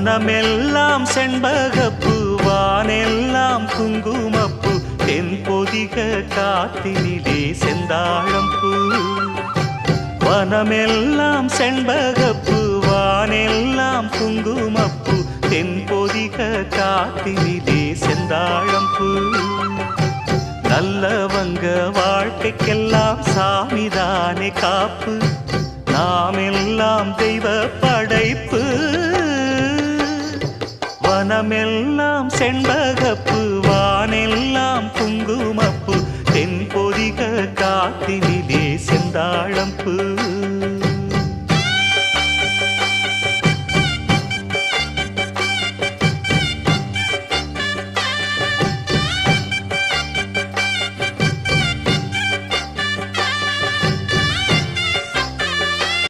வனமெல்லாம் செண்பகப்பூ வானெல்லாம் குங்குமப்பூ தென்பொதிக காத்தினிலே செந்தாழம்பூ வனமெல்லாம் செண்பகப்பூ வானெல்லாம் குங்குமப்பூ தென்பொதிக காத்தினிலே செந்தாழம்பூ நல்லவங்க வாழ்க்கைக்கெல்லாம் சாமிதானே காப்பு நாமெல்லாம் தெய்வ படைப்பு வனமெல்லாம் செண்பகப்பூ வானெல்லாம் குங்குமப்பூ தென்பொதிக காத்தினிலே செந்தாழம்பூ